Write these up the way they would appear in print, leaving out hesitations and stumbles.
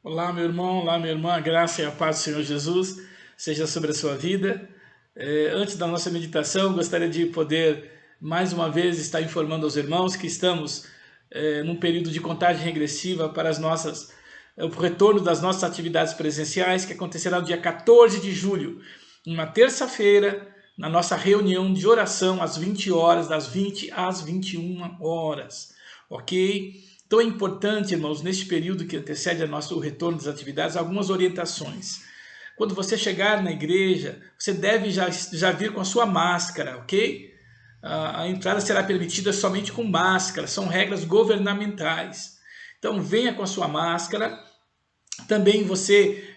Olá, meu irmão, olá, minha irmã, a graça e a paz do Senhor Jesus seja sobre a sua vida. Antes da nossa meditação, gostaria de poder mais uma vez estar informando aos irmãos que estamos num período de contagem regressiva para o retorno das nossas atividades presenciais, que acontecerá no dia 14 de julho, uma terça-feira, na nossa reunião de oração às 20 horas, das 20 às 21 horas, ok? Então é importante, irmãos, neste período que antecede o retorno das atividades, algumas orientações. Quando você chegar na igreja, você deve já vir com a sua máscara, ok? A entrada será permitida somente com máscara, são regras governamentais. Então venha com a sua máscara. Também você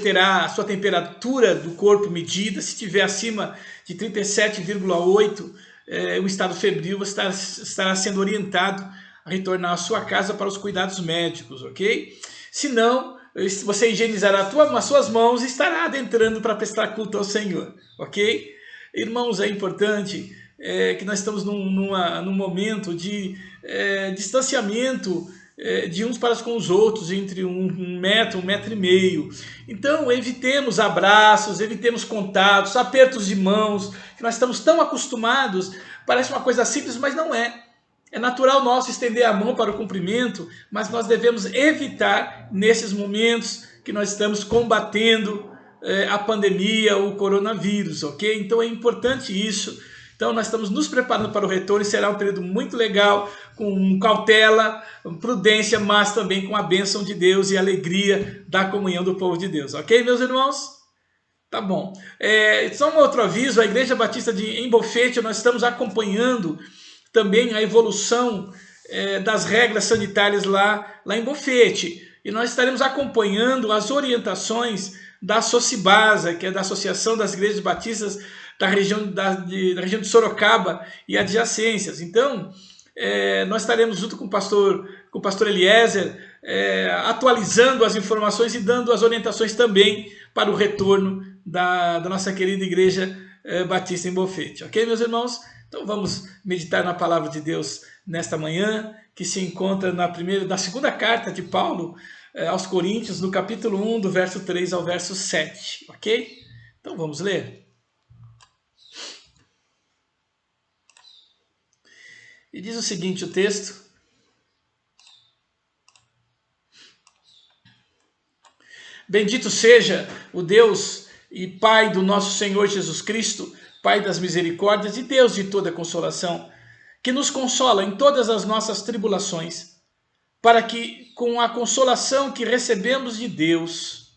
terá a sua temperatura do corpo medida. Se estiver acima de 37,8, o estado febril, você estará sendo orientado a retornar à sua casa para os cuidados médicos, ok? Se não, você higienizará as suas mãos e estará adentrando para prestar culto ao Senhor, ok? Irmãos, é importante que nós estamos num momento de distanciamento de uns para com os outros, entre um metro e meio. Então, evitemos abraços, evitemos contatos, apertos de mãos, que nós estamos tão acostumados, parece uma coisa simples, mas não é. É natural nosso estender a mão para o cumprimento, mas nós devemos evitar nesses momentos que nós estamos combatendo a pandemia, o coronavírus, ok? Então é importante isso. Então nós estamos nos preparando para o retorno e será um período muito legal, com cautela, prudência, mas também com a bênção de Deus e a alegria da comunhão do povo de Deus, ok, meus irmãos? Tá bom. Só um outro aviso, a Igreja Batista em Bofete, nós estamos acompanhando também a evolução das regras sanitárias lá em Bofete. E nós estaremos acompanhando as orientações da Socibasa, que é da Associação das Igrejas Batistas da região de Sorocaba e adjacências. Então, nós estaremos junto com o pastor Eliezer, atualizando as informações e dando as orientações também para o retorno da nossa querida Igreja Batista em Bofete. Ok, meus irmãos? Então vamos meditar na palavra de Deus nesta manhã, que se encontra na segunda carta de Paulo aos Coríntios, no capítulo 1, do verso 3 ao verso 7, ok? Então vamos ler. E diz o seguinte o texto: Bendito seja o Deus e Pai do nosso Senhor Jesus Cristo, Pai das misericórdias e Deus de toda consolação, que nos consola em todas as nossas tribulações, para que, com a consolação que recebemos de Deus,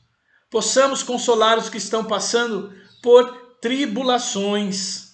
possamos consolar os que estão passando por tribulações.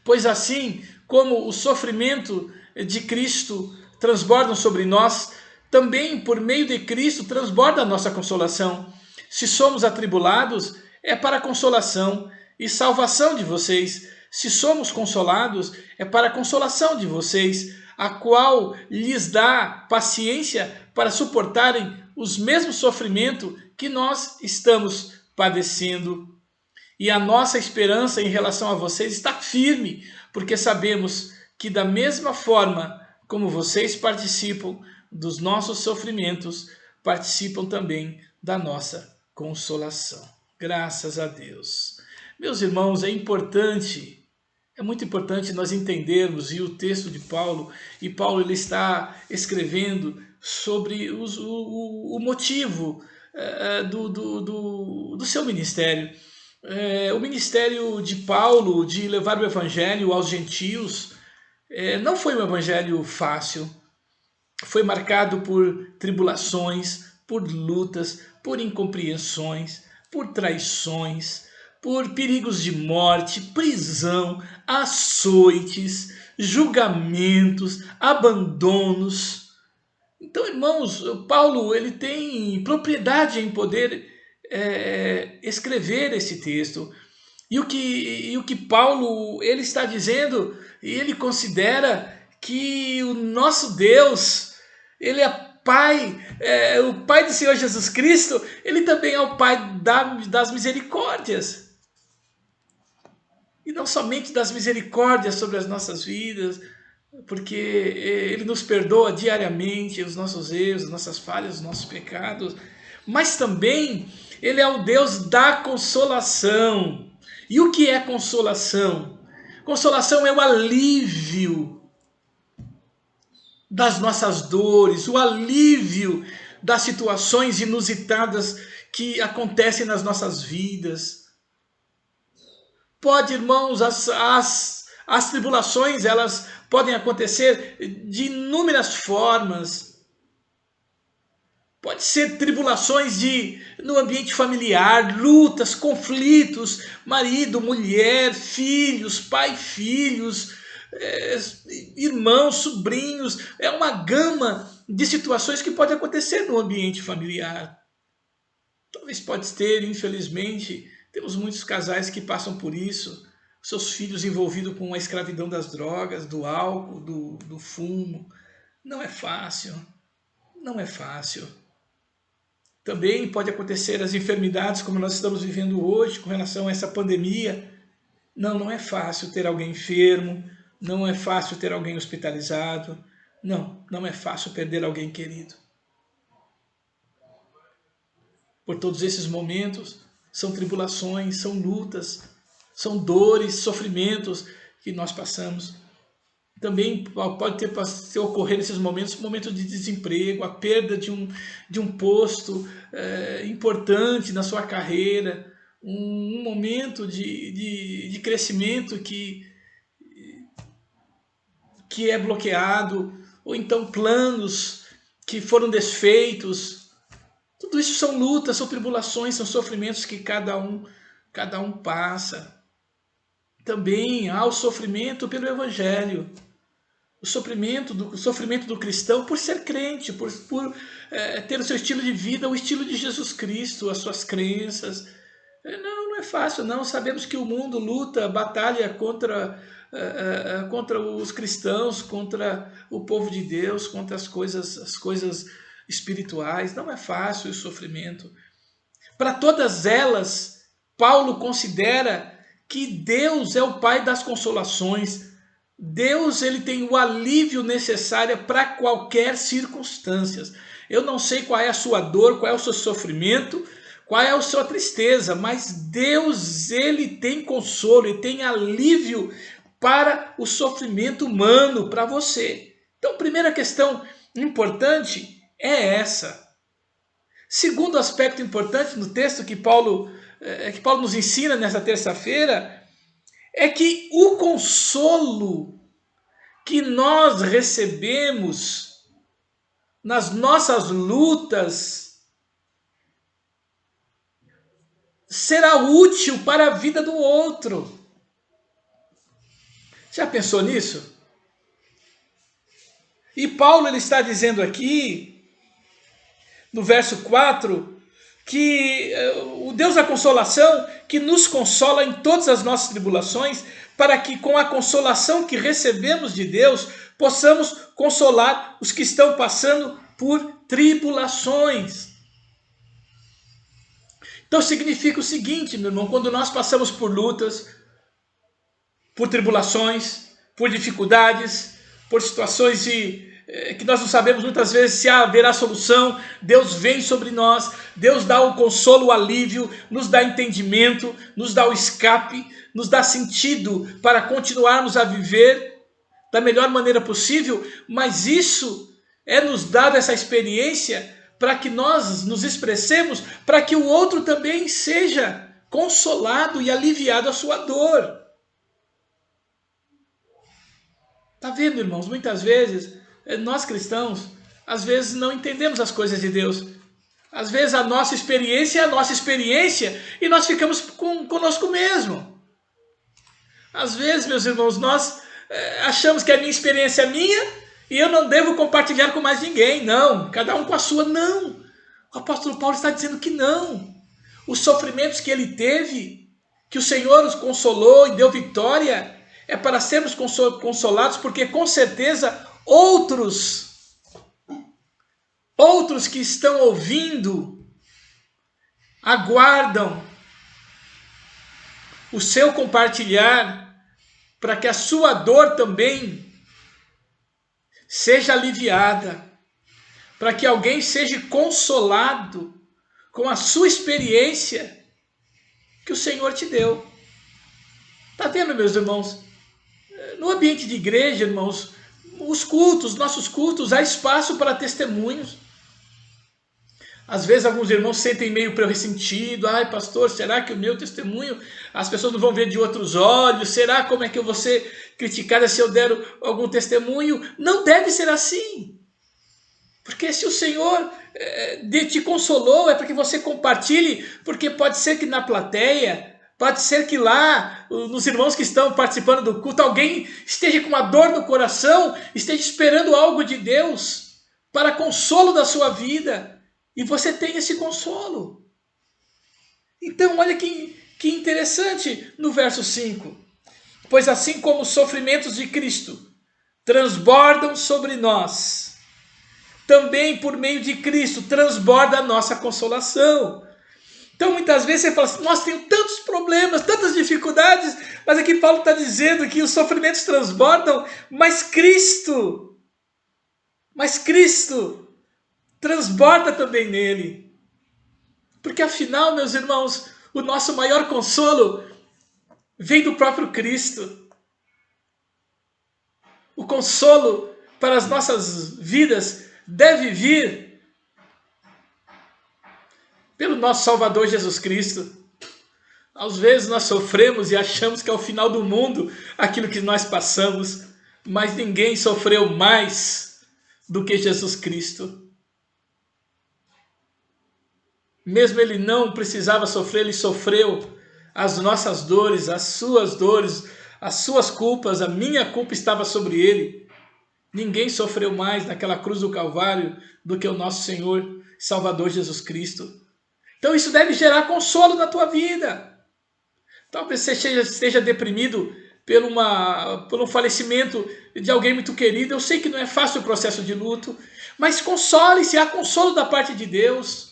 Pois assim como o sofrimento de Cristo transbordam sobre nós, também por meio de Cristo transborda a nossa consolação. Se somos atribulados, é para a consolação e salvação de vocês. Se somos consolados, é para a consolação de vocês, a qual lhes dá paciência para suportarem os mesmos sofrimentos que nós estamos padecendo. E a nossa esperança em relação a vocês está firme, porque sabemos que da mesma forma como vocês participam dos nossos sofrimentos, participam também da nossa consolação. Graças a Deus. Meus irmãos, é muito importante nós entendermos, e o texto de Paulo, ele está escrevendo sobre o motivo do seu ministério. O ministério de Paulo de levar o evangelho aos gentios não foi um evangelho fácil. Foi marcado por tribulações, por lutas, por incompreensões, por traições, por perigos de morte, prisão, açoites, julgamentos, abandonos. Então, irmãos, Paulo ele tem propriedade em poder escrever esse texto. E o que Paulo ele está dizendo, ele considera que o nosso Deus, ele é Pai, o Pai do Senhor Jesus Cristo, ele também é o Pai das misericórdias. E não somente das misericórdias sobre as nossas vidas, porque Ele nos perdoa diariamente os nossos erros, as nossas falhas, os nossos pecados, mas também Ele é o Deus da consolação. E o que é consolação? Consolação é o alívio das nossas dores, o alívio das situações inusitadas que acontecem nas nossas vidas. Pode, irmãos, as tribulações, elas podem acontecer de inúmeras formas. Pode ser tribulações no ambiente familiar, lutas, conflitos, marido, mulher, filhos, pai, filhos, irmãos, sobrinhos. É uma gama de situações que pode acontecer no ambiente familiar. Talvez pode ter, infelizmente, temos muitos casais que passam por isso, seus filhos envolvidos com a escravidão das drogas, do álcool, do fumo. Não é fácil, não é fácil. Também pode acontecer as enfermidades como nós estamos vivendo hoje com relação a essa pandemia. Não é fácil ter alguém enfermo, não é fácil ter alguém hospitalizado, não é fácil perder alguém querido. Por todos esses momentos, são tribulações, são lutas, são dores, sofrimentos que nós passamos. Também pode ocorrer nesses momentos de desemprego, a perda de um posto importante na sua carreira, um momento de crescimento que é bloqueado, ou então planos que foram desfeitos. Tudo isso são lutas, são tribulações, são sofrimentos que cada um passa. Também há o sofrimento pelo Evangelho. O sofrimento do cristão por ser crente, por ter o seu estilo de vida, o estilo de Jesus Cristo, as suas crenças. Não é fácil, não. Sabemos que o mundo luta, batalha contra os cristãos, contra o povo de Deus, contra as coisas espirituais. Não é fácil o sofrimento. Para todas elas, Paulo considera que Deus é o Pai das consolações. Deus, ele tem o alívio necessário para qualquer circunstância. Eu não sei qual é a sua dor, qual é o seu sofrimento, qual é a sua tristeza, mas Deus, ele tem consolo, ele tem alívio para o sofrimento humano, para você. Então, primeira questão importante é essa. Segundo aspecto importante no texto que Paulo nos ensina nessa terça-feira, é que o consolo que nós recebemos nas nossas lutas será útil para a vida do outro. Já pensou nisso? E Paulo ele está dizendo aqui, no verso 4, que o Deus da consolação, que nos consola em todas as nossas tribulações, para que com a consolação que recebemos de Deus, possamos consolar os que estão passando por tribulações. Então significa o seguinte, meu irmão, quando nós passamos por lutas, por tribulações, por dificuldades, por situações que nós não sabemos muitas vezes se haverá solução, Deus vem sobre nós, Deus dá o consolo, o alívio, nos dá entendimento, nos dá o escape, nos dá sentido para continuarmos a viver da melhor maneira possível, mas isso é nos dado essa experiência para que nós nos expressemos, para que o outro também seja consolado e aliviado a sua dor. Tá vendo, irmãos? Muitas vezes nós cristãos, às vezes não entendemos as coisas de Deus. Às vezes a nossa experiência é a nossa experiência e nós ficamos conosco mesmo. Às vezes, meus irmãos, nós achamos que a minha experiência é minha e eu não devo compartilhar com mais ninguém. Não, cada um com a sua. Não. O apóstolo Paulo está dizendo que não. Os sofrimentos que ele teve, que o Senhor os consolou e deu vitória, é para sermos consolados, porque com certeza outros que estão ouvindo aguardam o seu compartilhar para que a sua dor também seja aliviada, para que alguém seja consolado com a sua experiência que o Senhor te deu. Está vendo, meus irmãos? No ambiente de igreja, irmãos, os cultos, nossos cultos, há espaço para testemunhos. Às vezes alguns irmãos sentem meio ressentido. Ai, pastor, será que o meu testemunho as pessoas não vão ver de outros olhos? Será como é que eu vou ser criticada se eu der algum testemunho? Não deve ser assim. Porque se o Senhor te consolou, é para que você compartilhe, porque pode ser que na plateia, pode ser que lá, nos irmãos que estão participando do culto, alguém esteja com uma dor no coração, esteja esperando algo de Deus para consolo da sua vida. E você tem esse consolo. Então, olha que interessante no verso 5. Pois assim como os sofrimentos de Cristo transbordam sobre nós, também por meio de Cristo transborda a nossa consolação. Então, muitas vezes você fala assim, nossa, tenho tantos problemas, tantas dificuldades, mas aqui Paulo está dizendo que os sofrimentos transbordam, mas Cristo transborda também nele. Porque afinal, meus irmãos, o nosso maior consolo vem do próprio Cristo. O consolo para as nossas vidas deve vir pelo nosso Salvador Jesus Cristo. Às vezes nós sofremos e achamos que é o final do mundo aquilo que nós passamos, mas ninguém sofreu mais do que Jesus Cristo. Mesmo ele não precisava sofrer, ele sofreu as nossas dores, as suas culpas, a minha culpa estava sobre ele. Ninguém sofreu mais naquela cruz do Calvário do que o nosso Senhor Salvador Jesus Cristo. Então isso deve gerar consolo na tua vida. Talvez você esteja deprimido pelo falecimento de alguém muito querido. Eu sei que não é fácil o processo de luto, mas console-se, há consolo da parte de Deus.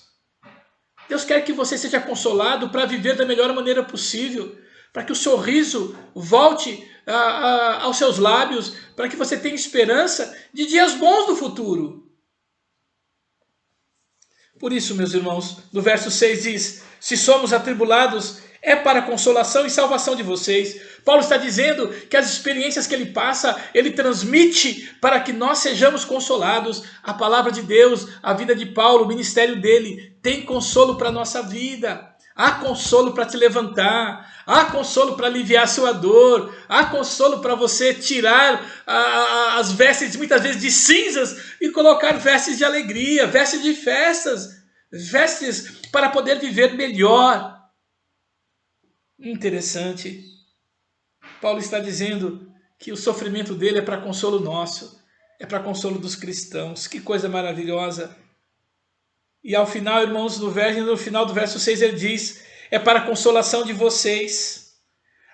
Deus quer que você seja consolado para viver da melhor maneira possível, para que o sorriso volte aos seus lábios, para que você tenha esperança de dias bons no futuro. Por isso, meus irmãos, no verso 6 diz, se somos atribulados, é para a consolação e salvação de vocês. Paulo está dizendo que as experiências que ele passa, ele transmite para que nós sejamos consolados. A palavra de Deus, a vida de Paulo, o ministério dele, tem consolo para a nossa vida. Há consolo para te levantar, há consolo para aliviar a sua dor, há consolo para você tirar as vestes, muitas vezes, de cinzas e colocar vestes de alegria, vestes de festas, vestes para poder viver melhor. Interessante. Paulo está dizendo que o sofrimento dele é para consolo nosso, é para consolo dos cristãos. Que coisa maravilhosa. E ao final, irmãos, no final do verso 6 ele diz, é para a consolação de vocês,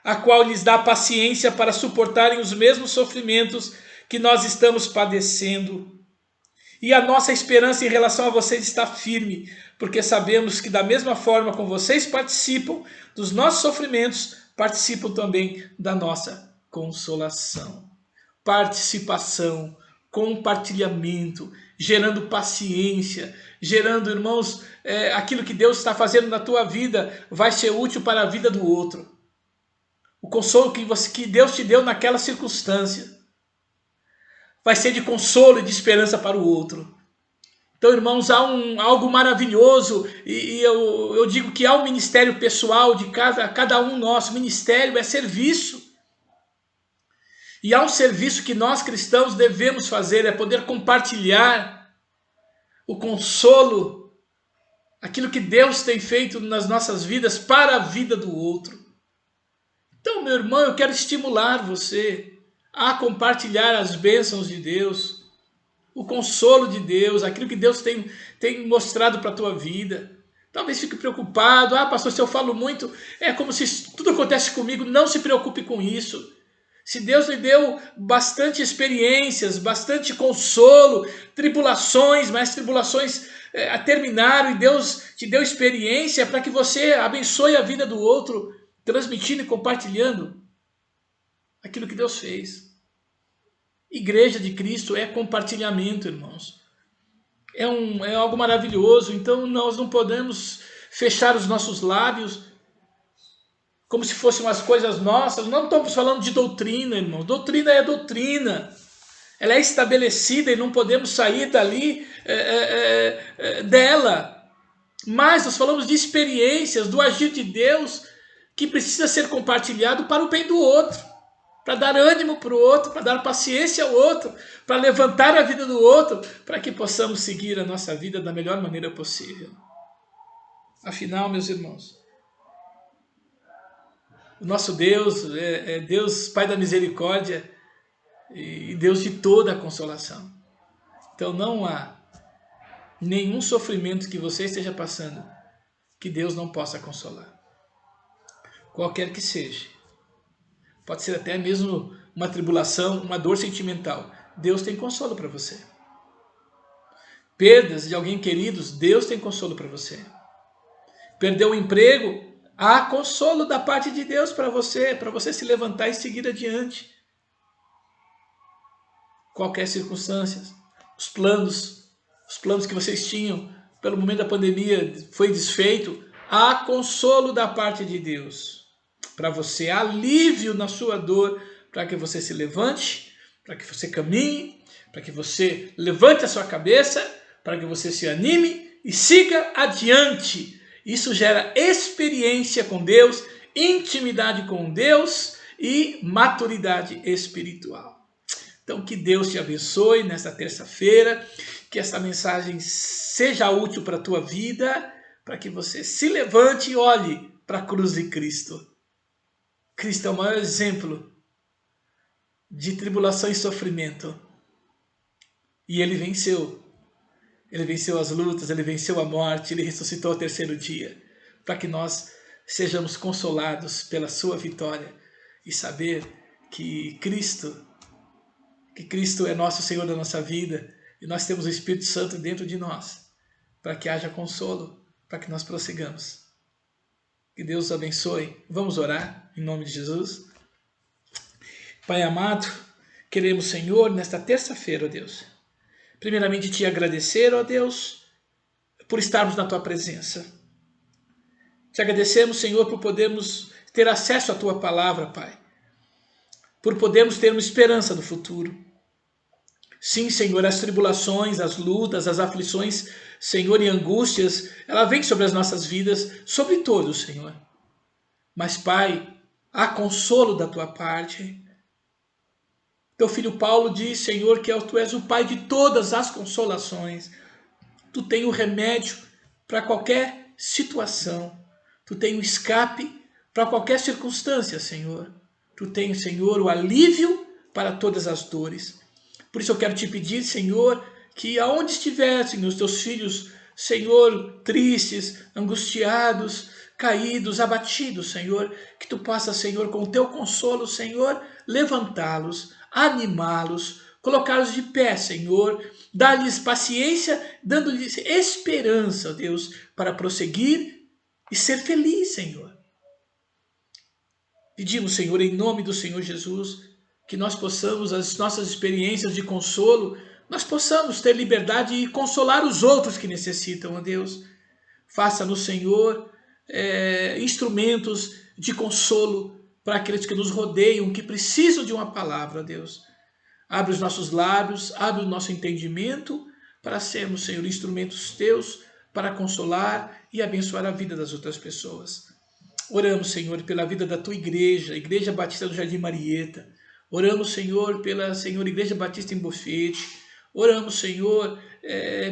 a qual lhes dá paciência para suportarem os mesmos sofrimentos que nós estamos padecendo. E a nossa esperança em relação a vocês está firme, porque sabemos que da mesma forma como vocês participam dos nossos sofrimentos, participam também da nossa consolação. Participação, compartilhamento, gerando paciência, gerando, irmãos, aquilo que Deus está fazendo na tua vida vai ser útil para a vida do outro. O consolo que Deus te deu naquela circunstância vai ser de consolo e de esperança para o outro. Então, irmãos, há algo maravilhoso, e eu digo que há um ministério pessoal de cada um nosso. Ministério é serviço. E há um serviço que nós cristãos devemos fazer, é poder compartilhar o consolo, aquilo que Deus tem feito nas nossas vidas para a vida do outro. Então, meu irmão, eu quero estimular você a compartilhar as bênçãos de Deus, o consolo de Deus, aquilo que Deus tem mostrado para a tua vida. Talvez fique preocupado, pastor, se eu falo muito, é como se tudo acontece comigo. Não se preocupe com isso. Se Deus lhe deu bastante experiências, bastante consolo, tribulações, mas tribulações terminaram e Deus te deu experiência para que você abençoe a vida do outro, transmitindo e compartilhando aquilo que Deus fez. Igreja de Cristo é compartilhamento, irmãos. É algo maravilhoso. Então nós não podemos fechar os nossos lábios como se fossem umas coisas nossas. Não estamos falando de doutrina, irmãos. Doutrina é doutrina. Ela é estabelecida e não podemos sair dali dela. Mas nós falamos de experiências, do agir de Deus, que precisa ser compartilhado para o bem do outro, para dar ânimo para o outro, para dar paciência ao outro, para levantar a vida do outro, para que possamos seguir a nossa vida da melhor maneira possível. Afinal, meus irmãos, o nosso Deus é Deus Pai da misericórdia e Deus de toda a consolação. Então não há nenhum sofrimento que você esteja passando que Deus não possa consolar. Qualquer que seja. Pode ser até mesmo uma tribulação, uma dor sentimental. Deus tem consolo para você. Perdas de alguém queridos, Deus tem consolo para você. Perdeu o emprego, há consolo da parte de Deus para você se levantar e seguir adiante. Qualquer circunstância, os planos que vocês tinham pelo momento da pandemia foi desfeito, há consolo da parte de Deus para você, alívio na sua dor, para que você se levante, para que você caminhe, para que você levante a sua cabeça, para que você se anime e siga adiante. Isso gera experiência com Deus, intimidade com Deus e maturidade espiritual. Então que Deus te abençoe nesta terça-feira, que esta mensagem seja útil para a tua vida, para que você se levante e olhe para a cruz de Cristo. Cristo é o maior exemplo de tribulação e sofrimento. E ele venceu. Ele venceu as lutas, ele venceu a morte, ele ressuscitou ao terceiro dia, para que nós sejamos consolados pela sua vitória e saber que Cristo é nosso Senhor da nossa vida e nós temos o Espírito Santo dentro de nós, para que haja consolo, para que nós prossigamos. Que Deus os abençoe. Vamos orar em nome de Jesus. Pai amado, queremos, Senhor, nesta terça-feira, ó Deus, primeiramente te agradecer, ó Deus, por estarmos na tua presença. Te agradecemos, Senhor, por podermos ter acesso à tua palavra, Pai, por podermos ter uma esperança no futuro. Sim, Senhor, as tribulações, as lutas, as aflições, Senhor, e angústias, ela vem sobre as nossas vidas, sobre todos, Senhor. Mas, Pai, há consolo da tua parte. Teu filho Paulo diz, Senhor, que tu és o Pai de todas as consolações. Tu tens o remédio para qualquer situação. Tu tens o escape para qualquer circunstância, Senhor. Tu tens, Senhor, o alívio para todas as dores. Por isso eu quero te pedir, Senhor, que aonde estiver, Senhor, os teus filhos, Senhor, tristes, angustiados, caídos, abatidos, Senhor, que tu possas, Senhor, com o teu consolo, Senhor, levantá-los, animá-los, colocá-los de pé, Senhor, dar-lhes paciência, dando-lhes esperança, ó Deus, para prosseguir e ser feliz, Senhor. Pedimos, Senhor, em nome do Senhor Jesus, que nós possamos, as nossas experiências de consolo, nós possamos ter liberdade e consolar os outros que necessitam, ó Deus. Faça-nos, Senhor, instrumentos de consolo para aqueles que nos rodeiam, que precisam de uma palavra, ó Deus. Abre os nossos lábios, abre o nosso entendimento para sermos, Senhor, instrumentos teus para consolar e abençoar a vida das outras pessoas. Oramos, Senhor, pela vida da tua igreja, Igreja Batista do Jardim Marieta. Oramos, Senhor, pela Igreja Batista em Bofete. Oramos, Senhor,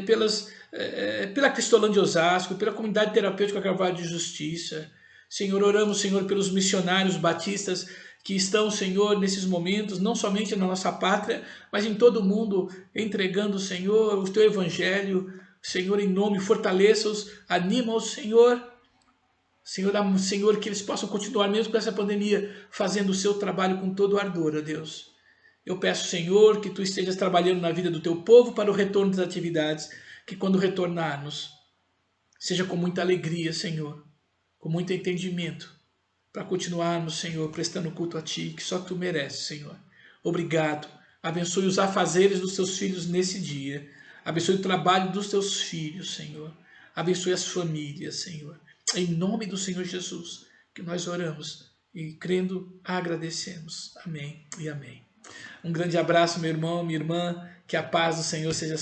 pela Cristolândia de Osasco, pela Comunidade Terapêutica Carvalho de Justiça. Senhor, oramos, Senhor, pelos missionários batistas que estão, Senhor, nesses momentos, não somente na nossa pátria, mas em todo o mundo, entregando, Senhor, o teu evangelho. Senhor, em nome, fortaleça-os, anima-os, Senhor. Senhor, que eles possam continuar mesmo com essa pandemia, fazendo o seu trabalho com todo ardor, ó Deus. Eu peço, Senhor, que tu estejas trabalhando na vida do teu povo para o retorno das atividades, que quando retornarmos, seja com muita alegria, Senhor, com muito entendimento, para continuarmos, Senhor, prestando culto a ti, que só tu mereces, Senhor. Obrigado Abençoe os afazeres dos teus filhos nesse dia. Abençoe o trabalho dos teus filhos, Senhor. Abençoe as famílias, Senhor. Em nome do Senhor Jesus, que nós oramos e, crendo, agradecemos. Amém e amém. Um grande abraço, meu irmão, minha irmã. Que a paz do Senhor seja